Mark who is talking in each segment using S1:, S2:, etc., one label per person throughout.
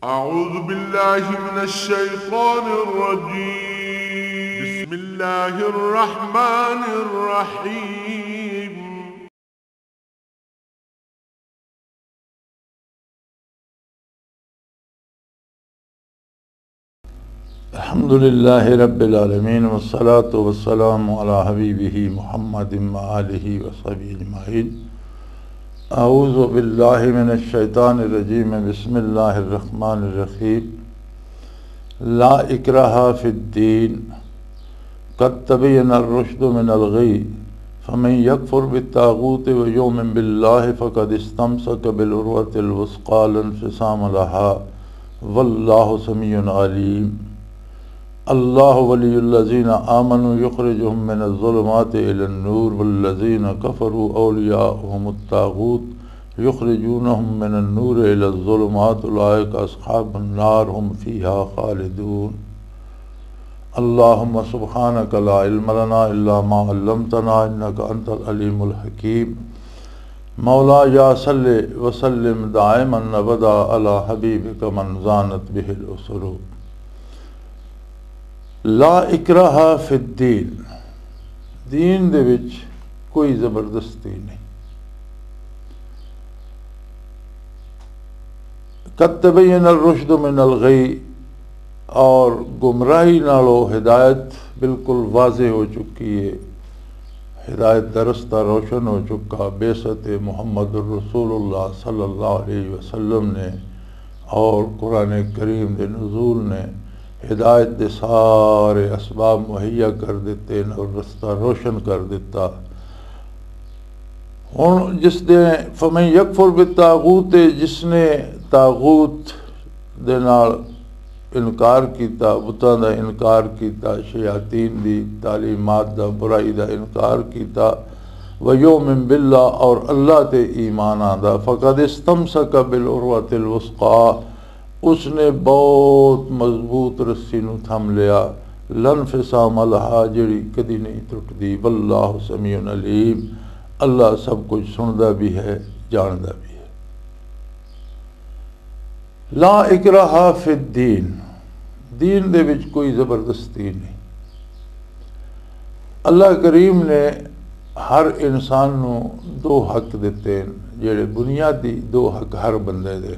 S1: أعوذ بالله من الشيطان الرجيم بسم الله الرحمن الرحيم
S2: अल्हम्दुलिल्लाहि रब्बिल आलमीन वस्सलातु वस्सलामु अला हबीबिही मुहम्मदिन व आलिहि व सहबिही अजमाइन। अऊज़ु बिल्लाहि मिनश शैतानिर रजीम बिस्मिल्लाहिर रहमानिर रहीम। ला इक्राहा फिद्दीन क़द तबय्यनर रुश्दु मिनल गय्य फमन यकफुर बित्ताग़ूति व यु'मिन बिल्लाहि फ़क़द इस्तमसक बिल उर्वतिल वुस्क़ा ला इंफ़िसाम लहा वल्लाहु समीउन अलीम। अल्लाहु वलियुल्लज़ीना आमनु युख़रिजुहुम मिनज़्ज़ुलुमाति इलन-नूर वल्लज़ीना कफ़रू औलियाउहुमुत-ताग़ूत युख़रिजूनहुम मिनन-नूरि इलज़्ज़ुलुमात उलाइका अस्हाबुन-नार हुम फ़ीहा ख़ालिदून। अल्लाहुम्मा सुब्हानका ला इल्म लना इल्ला मा अल्लमतना इन्नका अंतल अलीमुल हकीम। मौला या सल्लि व सल्लिम दाइमन अबदा अला हबीबिका मन ज़ानत बिहिल उसरू। ला इक्राहा फिद्दीन, दीन दे विच कोई ज़बरदस्ती नहीं। क़द तबय्यनर रुश्दु मिनल गय्य, और गुमराही नालों हिदायत बिल्कुल वाज़े हो चुकी है। हिदायत का रास्ता रोशन हो चुका बेसत मुहम्मदुर रसूलुल्लाह सल्लल्लाहु अलैहि वसल्लम ने और कुरान करीम के नुज़ूल ने हिदायत के सारे असबाब मुहैया कर दिते और रास्ता रोशन कर दिता। हुण जिसने फमन यकफुर बित्ताग़ूत, जिसने ताग़ूत दे नाल इनकार किया, बुतां दा इनकार किया, शयातीन दी तालीमात दा बुराई दा इनकार किया, व युमिन बिल्लाह, और अल्लाह ते ईमान आंदा, फ़क़द इस्तमसक बिल उर्वतिल वुस्क़ा, उसने बहुत मजबूत रस्सी नूं थम लिया, ला इंफ़िसाम लहा, जिहड़ी कदी नहीं टुटदी। वल्लाहु समीउन अलीम, अल्लाह सब कुछ सुनदा भी है, जानदा भी है। ला इक्राहा फिद्दीन, दीन दे विच कोई ज़बरदस्ती नहीं। अल्लाह करीम ने हर इंसान नूं दो हक दिते, जिहड़े बुनियादी दो हक हर बंदे दे।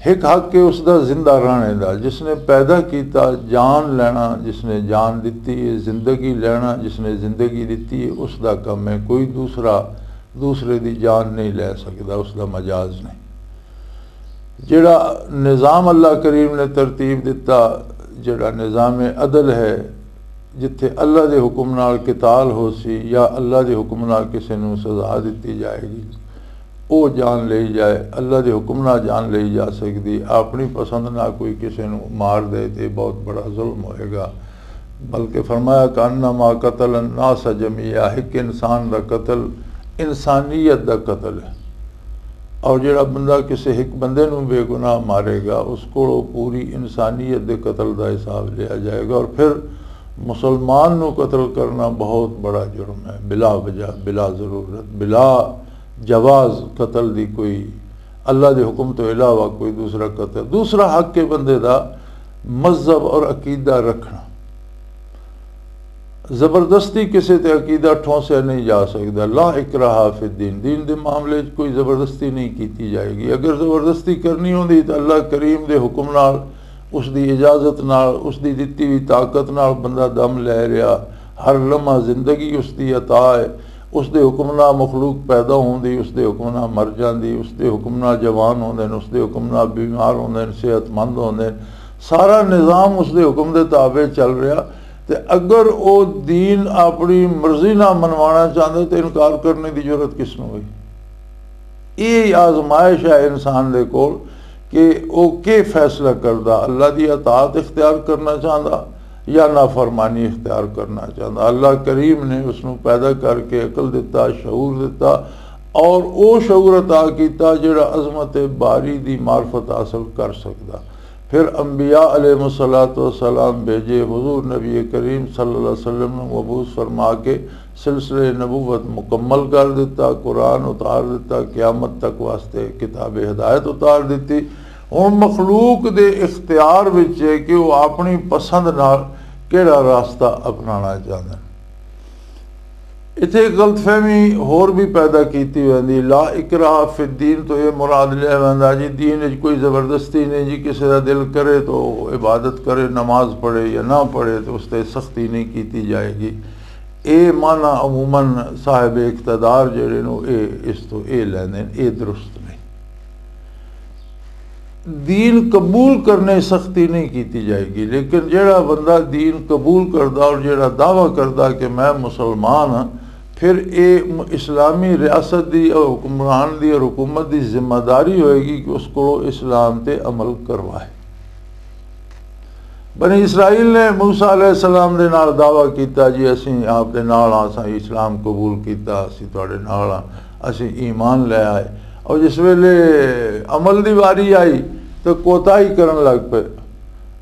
S2: एक हक है उसका जिंदा रहने का, जिसने पैदा किया जान लेना, जिसने जान दी है, जिंदगी लेना जिसने जिंदगी दी है, उसका कम है। कोई दूसरे की जान नहीं ले सकता, उसका मजाज नहीं। जिहड़ा निज़ाम अल्लाह करीम ने तरतीब दिता, जिहड़ा निज़ाम अदल है, जिथे अल्लाह के हुक्म नाल किताल हो सी या अल्लाह के हुक्म नाल किसी नूं सज़ा दी जाएगी, वो जान ली जाए। अल्लाह के हुक्म नाल जान ली जा सकती, अपनी पसंद ना कोई किसी नूं मार दे तो बहुत बड़ा जुल्म होएगा। बल्कि फरमाया कान्नमा कतल अन्नास जमीआ, एक इंसान का कतल इंसानियत का कतल है। और जिहड़ा बंदा किसी एक बंदे नूं बेगुनाह मारेगा, उसको पूरी इंसानियत के कतल का हिसाब लिया जाएगा। और फिर मुसलमान नूं कतल करना बहुत बड़ा जुर्म है, बिला वजह, बिला ज़रूरत, बिला जवाज़ कतल दी कोई अल्लाह के हुक्म तो इलावा कोई दूसरा कतल। दूसरा हक के बंदे का मज़हब और अकीदा रखना। ज़बरदस्ती किसी ते अकीदा ठोंसिया नहीं जा सकता। ला इक्राहा फिद्दीन, दीन के मामले कोई ज़बरदस्ती नहीं की जाएगी। अगर ज़बरदस्ती करनी होती तो अल्लाह करीम के हुक्म नाल, उसकी इजाज़त नाल, उसकी दिती हुई ताकत नाल बंदा दम ले रहा, हर लम्हा जिंदगी उसकी अता है, उसके हुक्म नाल मखलूक पैदा होंदी, उसके हुक्म नाल मर जाती, उसके हुक्म नाल जवान होंदे, उसके हुक्म नाल बीमार होंदे, सेहतमंद होंदे, सारा निज़ाम उसके हुक्म के ताबे चल रहा। तो अगर वो दीन अपनी मर्जी ना मनवाना चाहते तो इनकार करने की जरूरत किसनूं हुई? ये आजमाइश है इंसान दे कोल कि वो के फैसला करता, अल्लाह की अतात इख्तियार करना चाहता या नाफरमानी इख्तियार करना चाहता। अल्लाह करीम ने उसनूं पैदा करके अकल दिता, शऊर दिता, और वो शऊर अता किया जिहड़ा अज़मत बारी की मार्फत हासिल कर सकता। फिर अंबिया अलैहिस्सलातु वस्सलाम भेजे, हुजूर नबी करीम सल्लल्लाहु अलैहि वसल्लम ने मबूस फरमा के सिलसिले नबूवत मुकम्मल कर दिता, कुरान उतार दिता, क़यामत तक वास्ते किताब हिदायत उतार दी। हुण मखलूक दे इख्तियार विच है कि वो अपनी पसंद नाल किहड़ा रास्ता अपनाना चाहते। इत्थे गलतफहमी होर भी पैदा की वेंदी। ला इकराह फिद दीन तो ये मुराद लिया वेंदा जी दीन विच कोई ज़बरदस्ती नहीं जी, किसी का दिल करे तो इबादत करे, नमाज पढ़े या ना पढ़े तो उस पर सख्ती नहीं की जाएगी। ये माना अमूमन साहिब इख्तदार जिहड़े नो इस तो ये लैंदे ने, ये दुरुस्त नहीं। दीन कबूल करने सख्ती नहीं की जाएगी, लेकिन जिहड़ा बंदा दीन कबूल करदा और जिहड़ा दावा करदा कि मैं मुसलमान हाँ, फिर ये इस्लामी रियासत की और हुक्मरान की और हुकूमत की जिम्मेदारी होएगी कि उसको इस्लाम ते अमल करवाए। बनी इसराइल ने मूसा अलैहिस्सलाम दे नाल दावा किया जी असीं आप दे नाल हां, असीं इस्लाम कबूल किया, असीं तुहाडे नाल हां, असीं ईमान ले आए। और जिस वेले अमल की वारी आई तो कोताही करन लग पे।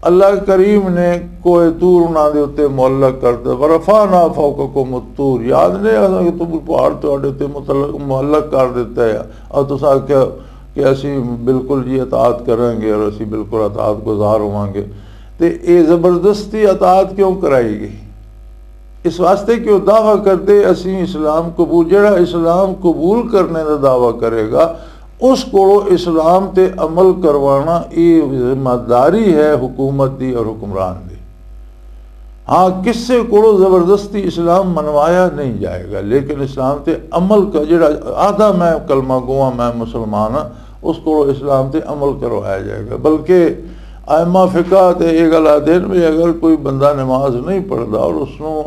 S2: अल्लाह करीम ने कोई तूर उन्होंने उत्ते मुअल्लक कर दिया, वरफाना फौककुम तूर, याद नहीं तुम पहाड़ तुहाडे उत्ते मुअल्लक कर दिता है और तुस आख्या कि असी बिल्कुल जी अतात करांगे और असी बिल्कुल अतात गुजार होवांगे। तो ये ज़बरदस्ती अतात क्यों कराई गई? इस वास्ते कि वह दावा करते असी इस्लाम कबूल, जिहड़ा इस्लाम कबूल करने का दावा करेगा उस कोलों इस्लाम ते अमल करवाना ये जिम्मेदारी है हुकूमत की और हुक्मरान की। हाँ, किसी को ज़बरदस्ती इस्लाम मनवाया नहीं जाएगा, लेकिन इस्लाम ते अमल का जिहड़ा आधा मैं कलमा गोआ मैं मुसलमान हाँ, उस को इस्लाम ते अमल करवाया जाएगा। बल्कि आइमा फिका ते ये गल आखदे ने भी अगर कोई बंदा नमाज नहीं पढ़ता और उसनों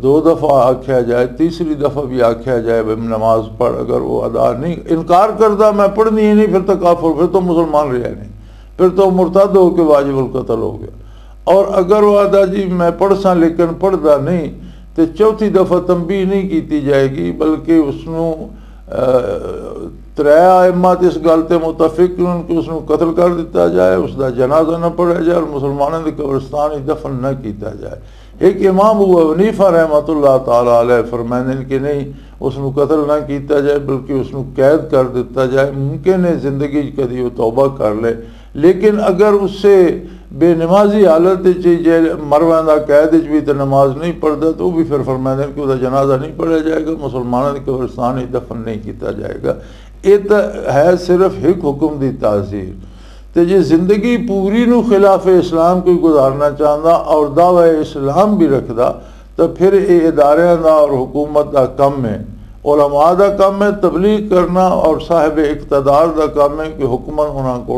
S2: 2 दफ़ा आख्या जाए, तीसरी दफ़ा भी आख्या जाए भाई नमाज पढ़, अगर वो अदा नहीं, इनकार करता मैं पढ़नी ही नहीं, फिर तो काफिर, फिर तो मुसलमान रहा नहीं, फिर तो मुर्तद हो के वाजिबुल कत्ल हो गया। और अगर वो आदा जी मैं पढ़ सा लेकिन पढ़ता नहीं तो चौथी दफ़ा तंबीह नहीं की जाएगी, बल्कि उसनों 3 आइम्मत इस गल ते मुतफिक कि उसनों कत्ल कर दिता जाए, उसका जनाजा न पढ़ा जाए और मुसलमानों के कब्रिस्तान ही दफन न किया जाए। एक इमाम अबू हनीफा रहमतुल्लाह ताला अलैह फरमाने कि नहीं उसनों कत्ल ना किया जाए बल्कि उसनों कैद कर दिता जाए। मुमकिन है जिंदगी कभी वो तौबा कर ले, लेकिन अगर उससे बेनमाजी हालत जे मर वैंदा कैद भी तो नमाज नहीं पढ़ता तो भी फिर फरमाने कि उसका जनाजा नहीं पढ़ा जाएगा, मुसलमानों के कब्रिस्तान ही दफन नहीं किया जाएगा। ये तो है सिर्फ एक हुक्म की तासीर। तो जे जिंदगी पूरी नू खिलाफ इस्लाम कोई गुजारना चाहता और दावा इस्लाम भी रखता तो फिर ये इदारियां दा और हुकूमत का कम है, उलमा का कम है तबलीग करना और साहिब इक़्तिदार का कम है कि हुक्मन उन्होंने को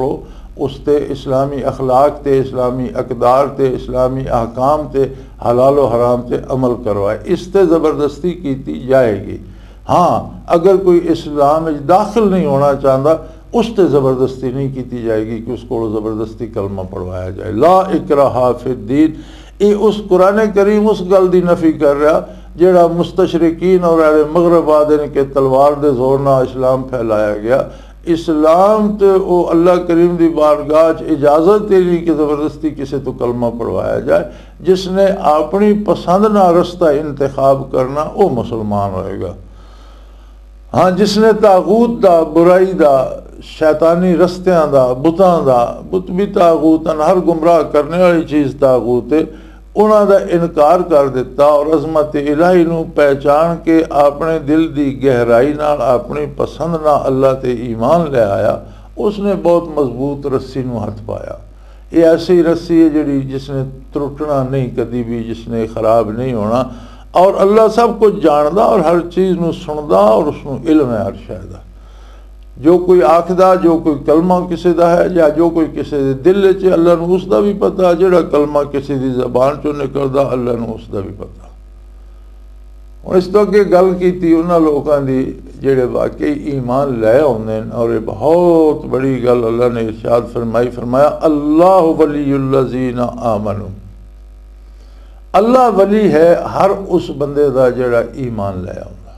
S2: उस ते इस्लामी अखलाक ते, इस्लामी अकदार ते, इस्लामी अहकाम ते, हलाल व हराम ते अमल करवाए। इस ते ज़बरदस्ती की जाएगी। हाँ, अगर कोई इस्लाम में दाखिल नहीं होना चाहता उस ते ज़बरदस्ती नहीं की जाएगी कि उसको ज़बरदस्ती कलमा पढ़वाया जाए। ला इकराहा फिद्दीन, ये उस कुरान करीम उस गल की नफ़ी कर रहा जिहड़ा मुस्तशरिकीन और अहले मगरब आदे के तलवार दे जोर नाल इस्लाम फैलाया गया। इस्लाम तो वो अल्लाह करीम की बारगाह इजाज़त दे नहीं कि ज़बरदस्ती किसी तो कलमा पढ़वाया जाए। जिसने अपनी पसंद ना रस्ता इंतखाब करना वो मुसलमान होएगा। हाँ, जिसने तागूत दा, बुराई दा, शैतानी रस्तियां दा, बुतां दा, बुत भी तागूत हर गुमराह करने वाली चीज़ तागूत है, उन्हों का इनकार कर दिता और अजमत इलाही नू पहचान के अपने दिल की गहराई नाल अपनी पसंद ना अल्लाह ते ईमान ले आया। उसने बहुत मजबूत रस्सी नू हथ पाया। ये ऐसी रस्सी है जिहड़ी जिसने त्रुटना नहीं कभी भी, जिसने खराब नहीं होना और अल्लाह सब कुछ जानदा और हर चीज़ नू सुनदा और उसनू इल्म है हर शय दा। जो कोई आखदा, जो कोई कलमा किसी का है या जो कोई किसी के दिल च, अल्लाह नू उसका भी पता। जिहड़ा कलमा किसी की जबान चों निकलदा अल्लाह नू उसका भी पता। और इस तो अगे गल की उन्होंने लोगों की जेड़े वाकई ईमान लै आउंदे ने और ये बहुत बड़ी गल अल्लाह ने इरशाद फरमाया अल्लाह वलीयुल्लज़ीना आमनू, अल्लाह वली है हर उस बंदे का जेड़ा ईमान लै आउंदा।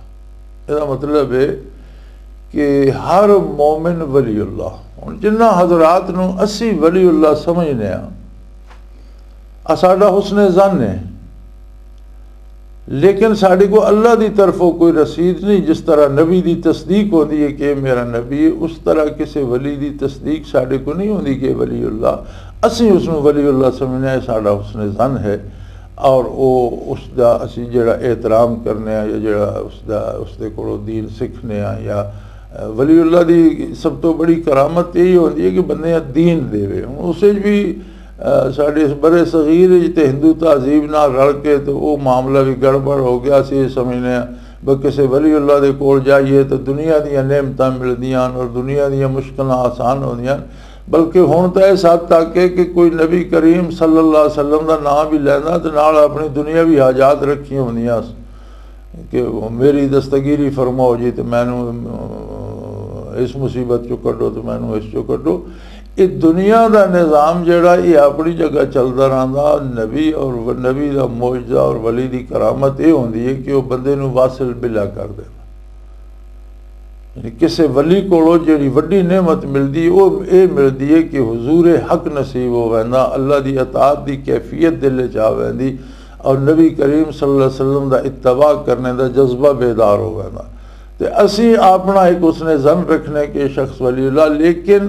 S2: इसदा मतलब है कि हर मोमिन वलीउल्लाह। हुण जिन्ना हजरात नूं असी वलीउल्लाह समझने, 'आ साडा हुस्ने ज़न है लेकिन साढ़े को अल्लाह की तरफों कोई रसीद नहीं। जिस तरह नबी की तस्दीक होती है कि मेरा नबी है, उस तरह किसी वली की तस्दीक साढ़े को नहीं होती कि वलीउल्लाह। असी उसनों वलीउल्लाह समझने साड़ा हुस्न ज़न है और वो उसका असी जड़ा एहतराम करने या जड़ा उसके कोलों दीन सीखने या वलीउल्लाह की सब तो बड़ी करामत यही होती है कि बंदे दीन देवे। उस भी साढ़े बड़े सगीर जिते हिंदू तहजीब ना रल के तो वो मामला भी गड़बड़ हो गया। असी समझने ब किसी वलीउल्लाह दे कोल जाइए तो दुनिया दी नेमत मिलदियां और दुनिया दी मुश्किल आसान होंदियां। बल्कि हुण तो इस हद तक है कि कोई नबी करीम सल्लल्लाहु अलैहि वसल्लम का नाम भी लैंदा तो नाल अपनी दुनिया भी हाजात रखी होंदियां कि मेरी दस्तगीरी फरमाओ जी तो मैनू इस मुसीबत चो कड्डो तो मैनू इस चो कड्डो। ये दुनिया का निज़ाम जड़ा ये अपनी जगह चलता रहा। नबी और नबी का मौजज़ा और वली की करामत ये होंदी है कि वह बंदे नूं वासिल बिला कर दे। किसी वली कोलों जिहड़ी वड्डी नेमत मिलती वो ये मिलती है कि हुजूर हक नसीब हो वैंदा, अल्लाह की अताअत की कैफियत दिल च आ वैंदी और नबी करीम सल्लल्लाहु अलैहि वसल्लम का इत्तबा करने का जज्बा बेदार हो वैंदा। तो असी अपना एक उसने जन रखने के शख्स वलीउल्लाह, लेकिन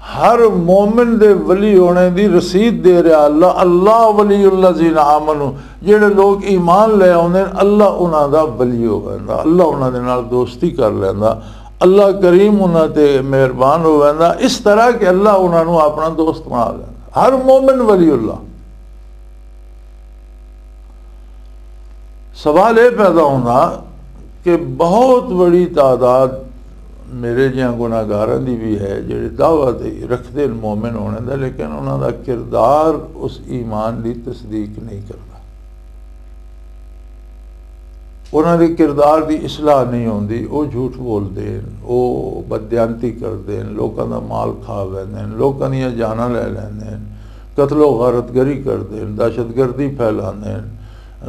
S2: हर मोमिन दे वली होने की रसीद दे रहा अल्लाह। अल्लाह वलीउल्लाह ज़ीना आमनू, जेड़े लोग ईमान ले आउंदे अल्लाह उन्हां दा वली हो वैंदा, अल्लाह उन्हां दे नाल दोस्ती कर लैंदा, अल्लाह करीम उन्हां ते मेहरबान हो वैंदा। इस तरह के अल्लाह उन्हां नू अपना दोस्त बना लैंदा, हर मोमिन वलीउल्लाह। सवाल ये पैदा होंदा कि बहुत बड़ी तादाद मेरे जिहा गुनाहगारां दी भी है जिहड़े दावा रखते मोमिन होने का, लेकिन उन्होंने किरदार उस ईमान की तस्दीक नहीं करता। उन्होंने किरदार की इसलाह नहीं होंदी, वो झूठ बोलते हैं, वो बदयांती करते हैं, लोगों का माल खा लेंदे हैं, लोगों दी जाना ले लेंदे हैं, कतलो गारतगरी करते हैं, दहशतगर्दी फैलाते हैं,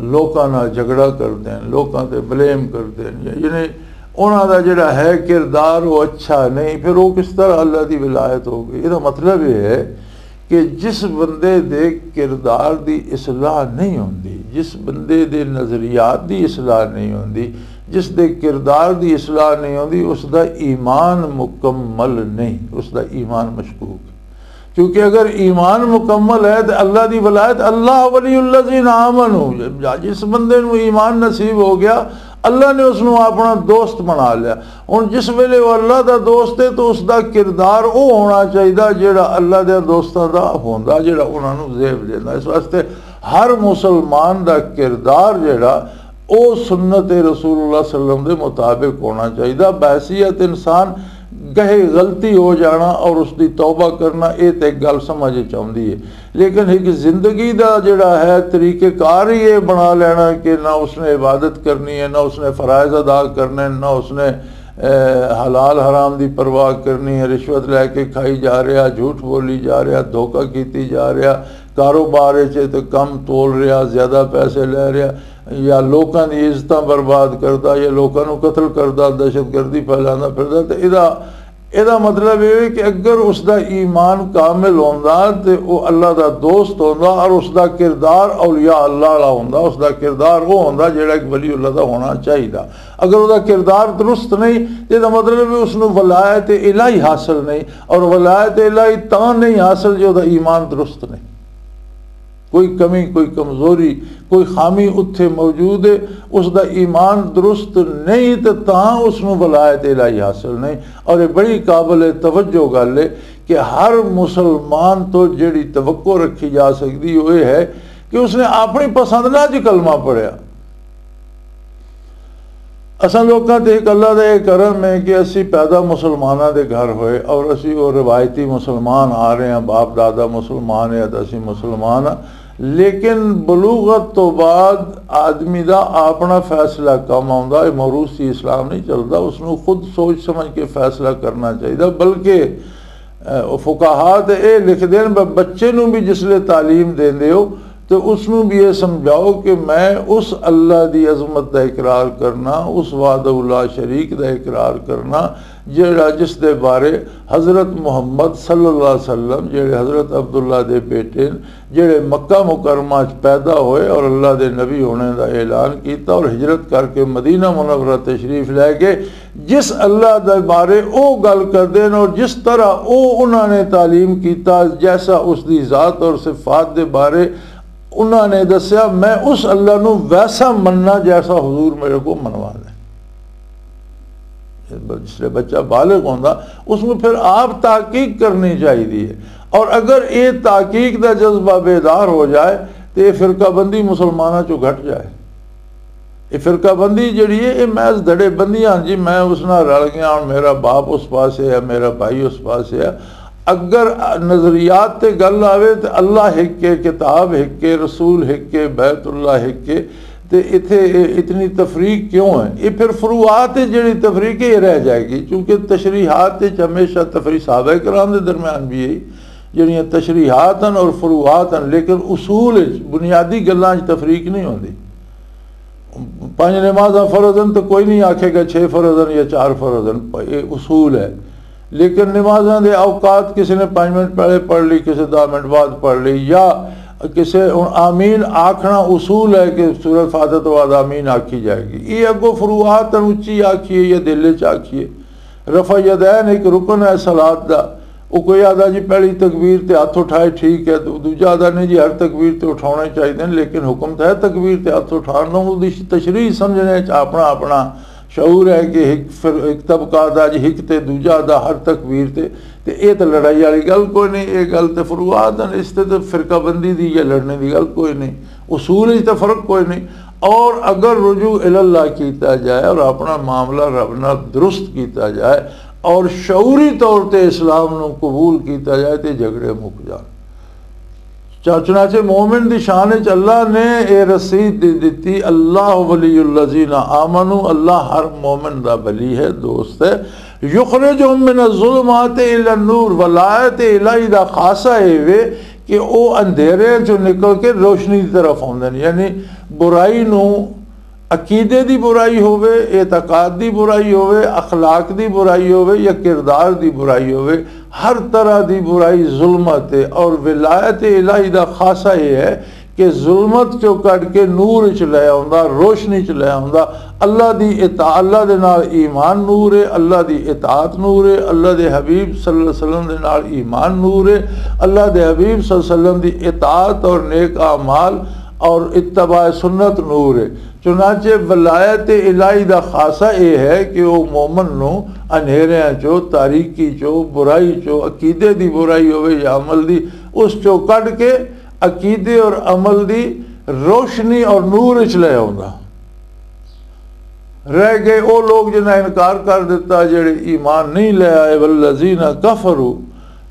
S2: लोगों नाल झगड़ा करते हैं, लोगों से ब्लेम करते हैं। जिन्हें उन्होंने जोड़ा है किरदार वो अच्छा नहीं, फिर वो किस तरह अल्लाह की विलायत होगी। इसका मतलब ये है कि जिस बंदे दे किरदार की इसलाह नहीं होंदी, जिस बंदे दे नज़रियात की इसलाह नहीं होंदी, जिस दे किरदार की इसलाह नहीं होंदी, उसका ईमान मुकम्मल नहीं, उसका ईमान मशकूक। क्योंकि अगर ईमान मुकम्मल है तो अल्लाह की वलायत अल्लाह वलीउल्लाह ज़ीना आमनू, जिस बंदे नूं ईमान नसीब हो गया अल्लाह ने उसनों अपना दोस्त बना लिया। हुण जिस वेले वो अल्लाह का दोस्त है तो उसका किरदार वो होना चाहिए जिहड़ा अल्लाह के दोस्तों का होंदा, जिहड़ा उन्होंने ज़ेब देंदा। इस वास्ते हर मुसलमान का किरदार जिहड़ा वो सुन्नत रसूलुल्लाह सल्लल्लाहु अलैहि वसल्लम के मुताबिक होना चाहिए। बहसीयत इंसान गहे गलती हो जाना और उसकी तौबा करना ये तो एक गल समझ चाहती है, लेकिन एक जिंदगी का जोड़ा है तरीक़ेकार ही ये बना लेना कि ना उसने इबादत करनी है, ना उसने फ़राइज़ अदा करने, ना उसने हलाल हराम की परवाह करनी है, रिश्वत लैके खाई जा रहा, झूठ बोली जा रहा, धोखा की जा रहा, कारोबार तो कम तोल रहा, ज़्यादा पैसे ले रहा, या लोगों की इज्जत बर्बाद करता, या लोगों को कतल करता, दहशतगर्दी फैलाना फिरदा। तो ਇਹਦਾ मतलब ये कि अगर उसका ईमान कामिल होंदा तो वह अल्लाह का दोस्त होंदा और उसका किरदार औलिया अल्लाह वाला होंदा, उसका किरदार वो होंदा जिहड़ा एक वलीउल्लाह का होना चाहिए। अगर उसका किरदार दुरुस्त नहीं तो इसका मतलब उसनूं वलायत इलाही हासिल नहीं, और वलायत इलाही तां नहीं हासिल जो उसका ईमान दुरुस्त नहीं, कोई कमी कोई कमज़ोरी कोई खामी उत्थे मौजूद है, उसका ईमान दुरुस्त नहीं तो तां उसनूं वलायत इलाही हासिल नहीं। और ये बड़ी काबिल तवज्जो गल है कि हर मुसलमान तो जिहड़ी तवक्को रखी जा सकती वो ये है कि उसने अपनी पसंद नाल ज कलमा पढ़िया। असां लोकां ते एक अल्लाह का यह करम है कि असी पैदा मुसलमानों के घर होए और असी वो रिवायती मुसलमान आ रहे हैं, बाप दादा मुसलमान है तो असी मुसलमान हाँ। लेकिन बलूगत तो बाद आदमी का अपना फैसला कम आउंदा, मौरूसी इस्लाम नहीं चलता, उसनों खुद सोच समझ के फैसला करना चाहिए। बल्कि फुकाहा तो ये लिखते हैं बच्चे नूं भी जिसले तालीम देंदे हो तो उसनों भी ये समझाओ कि मैं उस अल्लाह की अजमत का इकरार करना, उस वादउल्ला शरीक का इकरार करना ਜਿਹੜਾ ਜਿਸ ਦੇ ਬਾਰੇ हज़रत मुहम्मद सल्लल्लाहु अलैहि वसल्लम ਜਿਹੜੇ हज़रत अब्दुल्ला ਦੇ बेटे ਜਿਹੜੇ मक्का मुकरमा पैदा होए और अल्लाह के नबी होने का ऐलान किया और हिजरत करके मदीना मुनव्वरा तशरीफ लैके जिस अल्लाह के बारे वो गल करते हैं और जिस तरह वो उन्होंने तालीम किया जैसा उसकी ज़ात और सिफात के बारे उन्होंने दसिया, मैं उस अल्लाह नू वैसा मनना जैसा हुजूर मेरे को मनवा दे। जिसले बच्चा बालिग होंदा उसमें फिर आप ताकीक करनी चाहिए और अगर ये ताकीक का जज्बा बेदार हो जाए तो ये फिरकाबंदी मुसलमानों चो घट जाए। ये फिरकाबंदी जी है ये महज धड़े बंदियां जी मैं उस नाल रल गया मेरा बाप उस पास है मेरा भाई उस पास है। अगर नज़रियात ते गल आवे तो अल्लाह हिक के किताब हिक के रसूल हिक के बैतुल्लाह हिक के तो इत्थे इतनी तफरीक क्यों है? ये फिर फरूआत जी तफरीक ये रह जाएगी क्योंकि तशरीहात हमेशा तफरी सहाबा किराम के दरम्यान भी है जड़ियाँ तशरीहात हैं और फरूआत हैं लेकिन उसूल बुनियादी गल्लां तफरीक नहीं होती। 5 नमाज़ां फ़र्ज़ हैं तो कोई नहीं आखेगा 6 फ़र्ज़ हैं या 4 फ़र्ज़ हैं, ये उसूल है। लेकिन नमाज़ां दे औकात किसी ने 5 मिनट पहले पढ़ ली किसी 10 मिनट बाद पढ़ ली या किसी आमीन आखना उसूल है कि सूरत फातिहा तो बाद आमीन आखी जाएगी। ये अगो फरूआत उच्ची आखिए या दिल च आखिए। रफ़ा यदैन एक रुकन है सलात का, वो कोई आदा जी पहली तकबीर ते हथ उठाए ठीक है तो दूजा आदा नहीं जी हर तकबीर ते उठाने चाहिए लेकिन हुक्म तो है तकबीर ते हथ उठाने उसकी तशरीह समझने अपना अपना शऊर है कि एक तबका दा जी हिक ते दूजा दा हर तकबीर ते ये तो लड़ाई वाली गल कोई नहीं। ये गल तो फरूआत है इस तो फिरकाबंदी दी या लड़ने की गल कोई नहीं, उसूल तो फ़र्क कोई नहीं। और अगर रुजू इल्लाह किया जाए और अपना मामला रब नाल दुरुस्त किया जाए और शऊरी तौर पर इस्लाम नूं कबूल किया जाए तो झगड़े मुक जान। चुनाचे मोमिन की शान अल्लाह ने यह रसीद दी अल्लाह वलीयुल्लज़ीना आमनू, अल्लाह हर मोमिन का वली है दोस्त है। युखरिजुहुम मिनज़्ज़ुलुमाति इलन-नूर, वलायत इलाही का खासा है कि वो अंधेरे चो निकल के रोशनी की तरफ आउंदे ने। यानी बुराई नू अकीदे की बुराई होवे, एतकाद की बुराई होवे, अखलाक की बुराई होवे या किरदार की बुराई होवे, हर तरह की बुराई जुल्मत है। और विलायत इलाही का खासा ये है कि जुल्मत चो कट के नूर च लै आउंदा, रोशनी च लै आउंदा। अल्लाह दी अल्लाह दे नाल ईमान नूर है, अल्लाह दी इताअत नूर है, अल्लाह दे हबीब सल्लल्लाहु अलैहि वसल्लम दे नाल ईमान नूर है, अल्लाह दे हबीब सल्लल्लाहु अलैहि वसल्लम दी इताअत और नेक आमाल और इत्तबा सुन्नत नूर है। चुनाचे वलायत इलाही का खासा ये है कि वो मोमन नू अंधेरियां चो तारीकी चो बुराई चो अकीदे की बुराई होवे या अमल दी उस चो कट के अकीदे और अमल दी रोशनी और नूर च ले आउंदा। रह गए वो लोग जिन्हें इनकार कर दिता जेड़े ईमान नहीं ले आए, वल्लज़ीना कफरू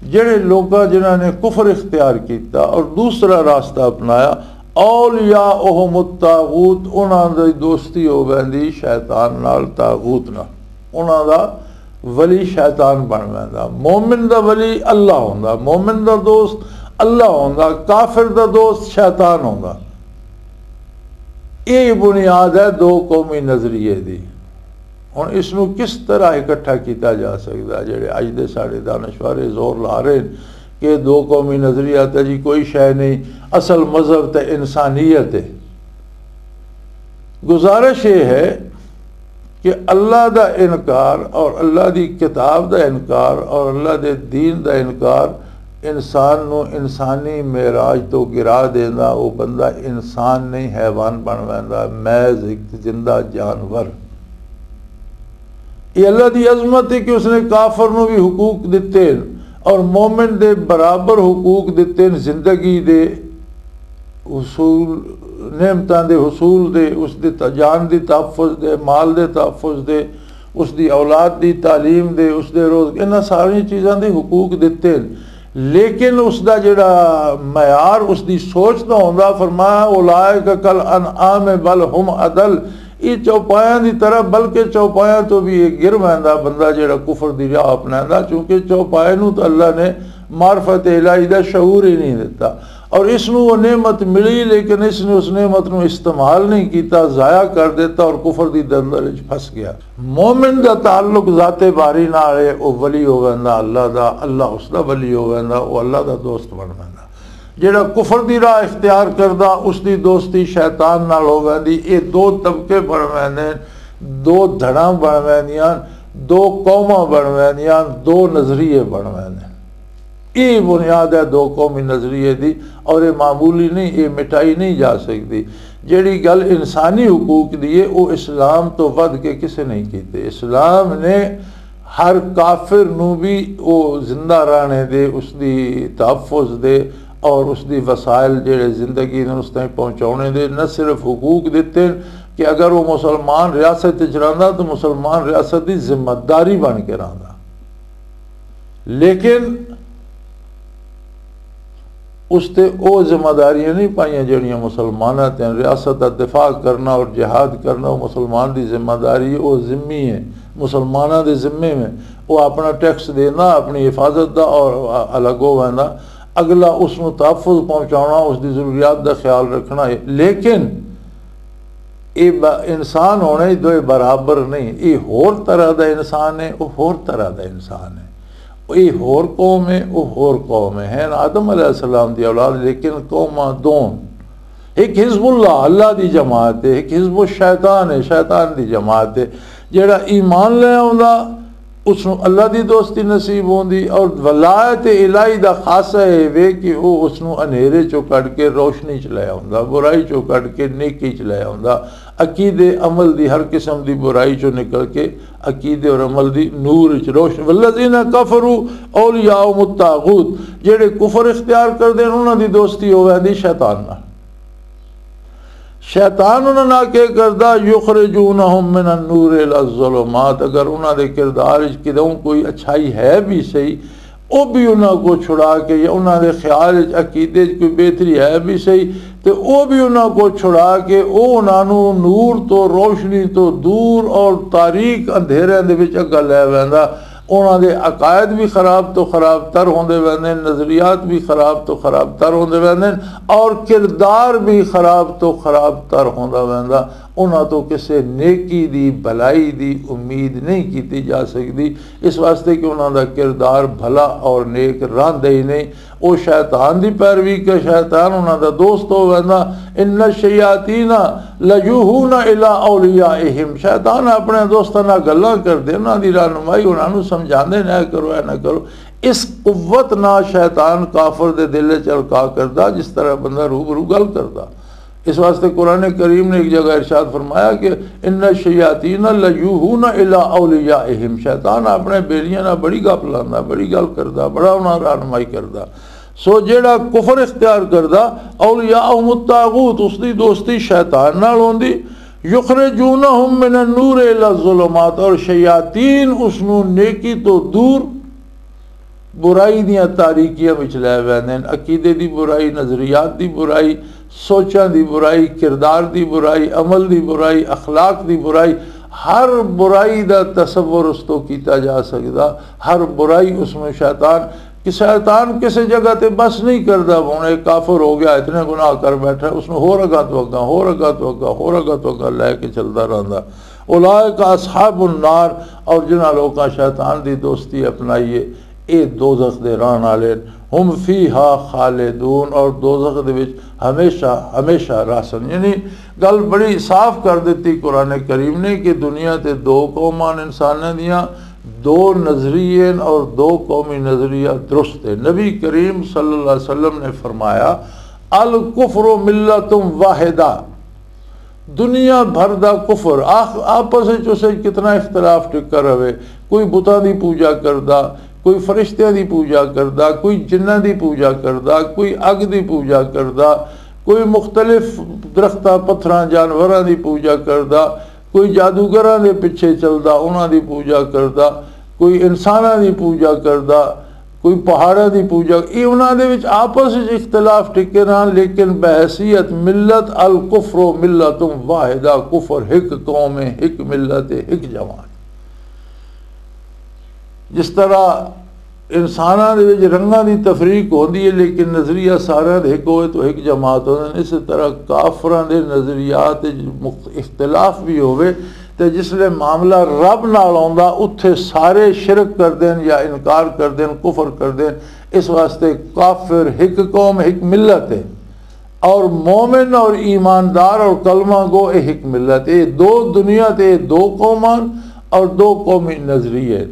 S2: जेड़े लोग जिन्होंने कुफर इख्तियार किया और दूसरा रास्ता अपनाया। औलिया ओहमुत तागूत, उन्होंने दोस्ती हो बैठी शैतान नाल, तागूत नाल, उन्होंने वली शैतान बन बैठा। मोमिन का वली अल्लाह होंदा, मोमिन का दोस्त अल्लाह होंदा, काफिर का दोस्त शैतान होंदा। ये बुनियाद है दो कौमी नज़रिए की। हुण इसनूं किस तरह इकट्ठा किया जा सकता? जेड़े अज दे साडे दानशवर जोर ला रहे कि दो कौमी नज़रिया तो जी कोई शय नहीं, असल मजहब तो इंसानियत है। गुजारिश ये है कि अल्लाह का इनकार और अल्लाह की किताब का इनकार और अल्लाह के दीन का इनकार इंसान नूं इंसानी मेराज तो गिरा देंदा। वो बंदा इंसान नहीं हैवान बन बैठा, महज एक जिंदा जानवर। ये अल्लाह की अजमत है कि उसने काफर नूं भी हुकूक दिते और मोमिन दे बराबर हुकूक दिते जिंदगी दे हुसूल, नेमतां दे हुसूल दे, उसदे जान दी तहफ़्फ़ुज़ दे, माल दे तहफ़्फ़ुज़ दे, उसदी औलाद दी तालीम दे, उसदे रोज़ इन्हां सारी चीज़ां दे हुकूक दिते। लेकिन उसका जिहड़ा मयार उसकी सोच तो होंदा, फरमाया उलाइका कल अनआम बल हुम अदल, ये चौपाया की तरह बल्कि चौपाया तो भी एक गिर पैंदा बंदा जिहड़ा कुफर दी राह अपनांदा, क्योंकि चौपाए नूं तो अल्लाह ने मार्फत इलाही दा शऊर ही नहीं दिता। और इसनू वो नेमत मिली लेकिन इसने उस नेमत को इस्तेमाल नहीं किया, ज़ाया कर देता और कुफर दी दलदल विच फस गया। मोमिन दा ताल्लुक ज़ाते बारी नाल है, वो वली हो वैंदा अल्लाह दा, अल्लाह उसदा वली हो वैंदा, वो अल्लाह दा दोस्त बन वैंदा। जेड़ा कुफर दी राह इख्तियार करदा उसकी दोस्ती शैतान नाल हो वैंदी। ये दो तबके बन वैंदे, दो धड़ा बन वैंदियां, दो कौमां बन वैंदियां, दो नज़रिए बन वैंदे। ये बुनियाद है दो कौमी नज़रिए दी, और ये मामूली नहीं, ये मिटाई नहीं जा सकती। जेड़ी गल इंसानी हुकूक दी है वो इस्लाम तो वध के किसी नहीं कीते। इस्लाम ने हर काफिर नू भी वो जिंदा रहने दे, उसकी तहफ़्फ़ुज़ दे और उसकी वसाइल जेड़े जिंदगी ने उस तक पहुँचाने दे। न सिर्फ हुकूक दिते कि अगर वो मुसलमान रियासत च रहिंदा तो मुसलमान रियासत की जिम्मेदारी बन के रहिंदा, लेकिन उसते वो जिम्मेदारियां नहीं पाइया जड़ियाँ मुसलमाना ते रियासत का दिफा करना और जिहाद करना वो मुसलमान की जिम्मेदारी है। वो जिम्मी है मुसलमाना के जिम्मे में, वो अपना टैक्स देना, अपनी हिफाजत का और अलग हो वैंदा, अगला उसनू तहफ़्फ़ुज़ पहुँचाना, उसकी ज़रूरियात का ख्याल रखना है। लेकिन ये इंसान होने दो बराबर नहीं, ये होर तरह का इंसान है, वो होर तरह का इंसान है। ये होर कौम है, वो होर कौम है आदम अलैहिस्सलाम की औलाद, लेकिन कौमां दोन, एक हिज़्बुल्लाह अल्लाह की जमात है, एक हिज़्बुल शैतान है, शैतान की जमात है। जेड़ा ईमान ले आउंदा उसनू अल्लाह की दोस्ती नसीब होंदी, और वलायत इलाही का खासा है वे कि वो उसनू अनेरे चो कढ़ के रोशनी च लै आउंदा, बुराई चो कढ़ के नेकी च लै आउंदा, अकीदे अमल दी हर किस्म की बुराई चो निकल के अकीदे और अमल दी नूर च रोशन। वल्लज़ीना कफरू औलियाउहुमुत तागूत, जेड़े कुफर इख्तियार करदे उन्हां दी दोस्ती हो वैंदी शैतान नाल। शैतान उन्होंने क्या करता, युखरिजूनहुम मिनन नूर इला ज़ुलुमात, अगर उन्होंने किरदार किदों कोई अच्छाई है भी सही, वो भी उन्होंने को छुड़ा के, या उन्होंने ख्याल अकीदे कोई बेहतरी है भी सही तो वो भी उन्होंने को छुड़ा के वो उन्होंने नूर तो रोशनी तो दूर और तारीक अंधेरे दे विच अग्गा लै वैंदा। उन्होंने अकायद भी खराब तो खराब तर होंदे वैंदे, नज़रियात भी खराब तो खराब तर होंदे वैंदे, और किरदार भी खराब तो खराब तर होंदा वैंदा। उन्होंने तो किसी नेकी दी भलाई दी उम्मीद नहीं की जा सकती, इस वास्ते कि उन्होंने किरदार भला और नेक रहिंदा ही नहीं। वो शैतान की पैरवी के शैतान उन्होंने दोस्त हो वैंदा। इन्ना शयातीना लयूहूना इला औलियाइहिम, शैतान अपने दोस्तों नाल गल्लां करदे, उन्होंने रहनुमाई उन्होंने समझाते ना करो ऐ ना करो। इस कुव्वत ना शैतान काफर दे दिल च अलका करदा जिस तरह बंदा रूबरू गल करदा। इस वास्ते कुरान करीम ने एक जगह इरशाद फरमाया कि इन्ना शयातीना लयूहूना इला औलियाइहिम, शैतान अपने बेलियां नाल बड़ी गप लांदा, बड़ी गल करदा, बड़ा उन्हां रहनुमाई करदा। सो जेड़ा कुफर इख्तियार करदा औलियाहुमुत तागूत, उसकी दोस्ती शैतान नाल होंदी। युखरिजूनहुम मिनन नूर इला ज़ुलुमात, और शयातीन उसनू नेकी तो दूर बुराई दियां तारीकियां विच लै वैंदे, अकीदे दी बुराई, नज़रियात दी बुराई, सोचां दी बुराई, किरदार दी बुराई, अमल दी बुराई, अखलाक दी बुराई। हर बुराई का तसव्वुर उस तो किया जा सकता, हर बुराई उसमें शैतान किसी जगह ते बस नहीं करता। हूँ एक काफर हो गया, इतने गुनाह कर बैठा, उसमें होर अगा तो अगा, होर अगा तो अगा, होर अगा तो अगा लैके चलता रहता। उलाइका अस्हाबुन नार, और जिन्हां लोकां शैतान की दोस्ती अपनाई है ये दोज़ख दे रहने वाले, हुम फीहा खालिदून, और दोज़ख दे विच हमेशा हमेशा रासन। यानी गल बड़ी साफ कर दी कुरान करीम ने कि दुनिया ते दो कौमान इंसानां दियां, दो नज़रिए और दो कौमी नज़रिया दुरुस्त है। नबी करीम सल्लल्लाहु अलैहि वसल्लम ने फरमाया अल कुफ्रु मिल्लतुम वाहिदा, दुनिया भर दा कुफर आपस उसे कितना इख्तलाफ टिका रहे, कोई बुतां दी पूजा करदा, कोई फरिश्तियां दी पूजा करदा, कोई जिन्नां दी पूजा करदा, कोई अग दी पूजा करदा, कोई मुख्तलिफ दरख्तां पत्थरां जानवरां दी पूजा करदा, कोई जादूगरां दे पिछे चलदा उन्हां दी पूजा करदा, कोई इंसानां दी पूजा करदा, कोई पहाड़ां दी पूजा। ये उन्हां दे विच आपस विच इख्तलाफ टिके रहन, लेकिन बहसीयत मिल्लत अल कुफ्र मिल्लतुम वाहिदा, कुफर हिक कौम है, हिक मिल्लत है, हिक जमात। जिस तरह इंसानां दे विच रंगां दी तफरीक होंदी है लेकिन नज़रिया सारियां दे इक होए तो एक जमात होंदे। इस तरह काफरां दे नज़रियात इख्तिलाफ भी होवे तो जिसले मामला रब नाल आउंदा उत्थे सारे शिरक करदे हैं या इनकार करदे हैं, कुफर करदे हैं। इस वास्ते काफिर एक कौम एक मिलत है और मोमिन और ईमानदार और कलमा गो एक मिलत है। दो दुनिया ते दो कौमां और दो कौमी नजरिए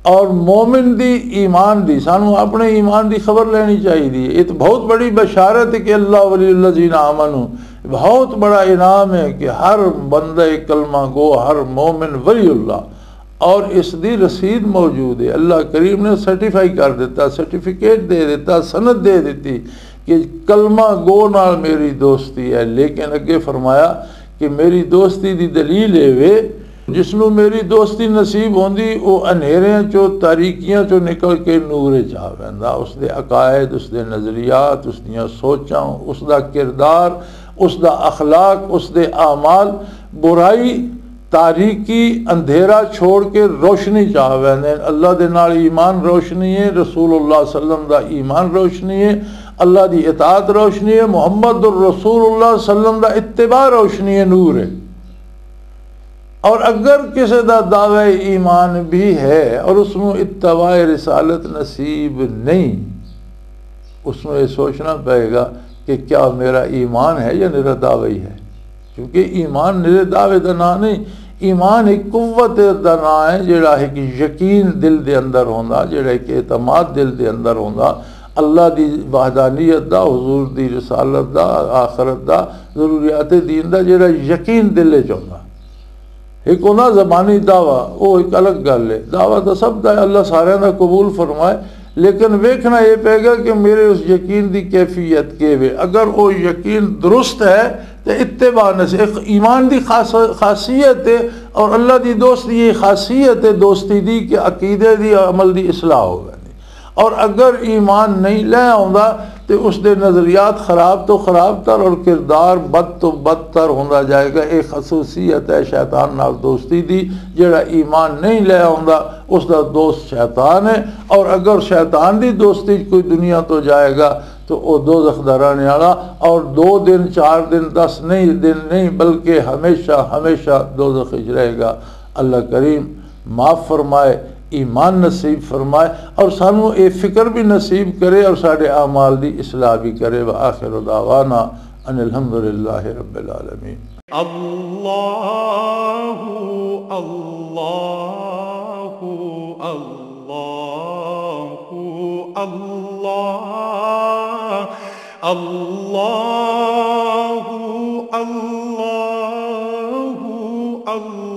S2: और मोमिन दी ईमान दी सानू अपने ईमान दी खबर लेनी चाहिए। ये तो बहुत बड़ी बशारत है कि अल्लाह वलील्लज़ीना आमनू, बहुत बड़ा इनाम है कि हर बंदे कलमा गो हर मोमिन वलीउल्लाह और इस दी रसीद मौजूद है। अल्लाह करीम ने सर्टिफाई कर दिता, सर्टिफिकेट दे दिता, सनद दे दी कि कलमा गो नाल मेरी दोस्ती है। लेकिन अगे फरमाया कि मेरी दोस्ती दी दलील है वे जिसनों मेरी दोस्ती नसीब होंदी वो अंधेरियां चो तारीकियां चो निकल के नूरे च आ वैंदा। उसके अकायद, उसके नज़रियात, उसदियां सोचां, उसका किरदार, उसका अखलाक, उसके आमाल बुराई तारीकी अंधेरा छोड़ के रोशनी च आ वैंदे। अल्लाह दे नाल ईमान रोशनी है, रसूलुल्लाह सल्लम दा ईमान रोशनी है, अल्लाह दी इताअत रोशनी है, मुहम्मदुर रसूलुल्लाह सल्लम दा इत्तिबा रोशनी है, नूर है। और अगर किसी का दावा ईमान भी है और उसमें इत्तबा रिसालत नसीब नहीं, उसमें ये सोचना पड़ेगा कि क्या मेरा ईमान है या मेरा दावा ही है। क्योंकि ईमान मेरे दावे का ना नहीं, ईमान एक कुव्वत का ना है जिहड़ा एक यकीन दिल के अंदर होंदा, जिहड़ा एक एतमाद दिल के अंदर होंदा अल्लाह की वहदानियत का, हुजूर की रिसालत का, आखरत का, जरूरियात दीन का जिहड़ा यकीन दिल च होंदा। एक होना ज़बानी दावा, वो एक अलग गल है। दावा तो सब का अल्लाह सारे का कबूल फरमाए, लेकिन वेखना यह पेगा कि मेरे उस यकीन की कैफियत के वे। अगर वो यकीन दुरुस्त है तो इत्तिबा नसीब ईमान की खासियत है और अल्लाह की दोस्ती ये खासियत है दोस्ती दी कि अकीदे दी अमल की इसलाह हो। और अगर ईमान नहीं लै आउंदा तो उसके नज़रियात खराब तो खराब तर और किरदार बद तो बदतर होंदा जाएगा। एक खसूसियत है शैतान नाल दोस्ती दी, जिहड़ा ईमान नहीं लै आउंदा उसका दोस्त शैतान है। और अगर शैतान की दोस्ती कोई दुनिया तो जाएगा तो वो दोज़ख दा रहने वाला और 2 दिन 4 दिन 10 दिन नहीं बल्कि हमेशा हमेशा दोज़ख विच रहेगा। अल्लाह करीम माफ़ फरमाए, ईमान नसीब फरमाए और सानू ये फिक्र भी नसीब करे और साढ़े आमाल दी इस्लाह भी करे। व आखिर दावाना अनिल हम्दुलिल्लाहि रब्बिल आलमीन।
S1: अल्लाहु अल्लाहु अल्लाहु अल्लाह अल्लाहु अल्लाहु अल्लाह।